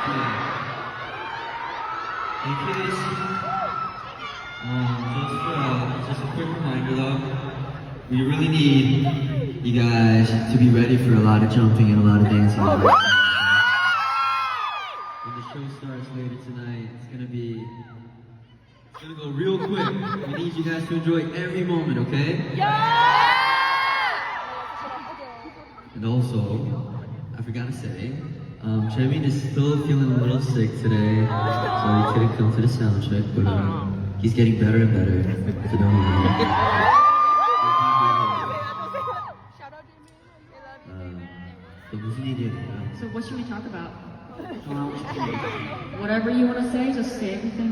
In case, just a quick reminder though, we really need you guys to be ready for a lot of jumping and a lot of dancing. When the show starts later tonight, it's gonna go real quick. We need you guys to enjoy every moment, okay? And also, I forgot to say, Jamin is still feeling a little sick today, so he couldn't come to the sound check, but he's getting better and better. So don't worry. So 무슨 일이에요? So what should we talk about? Whatever you want to say, just say everything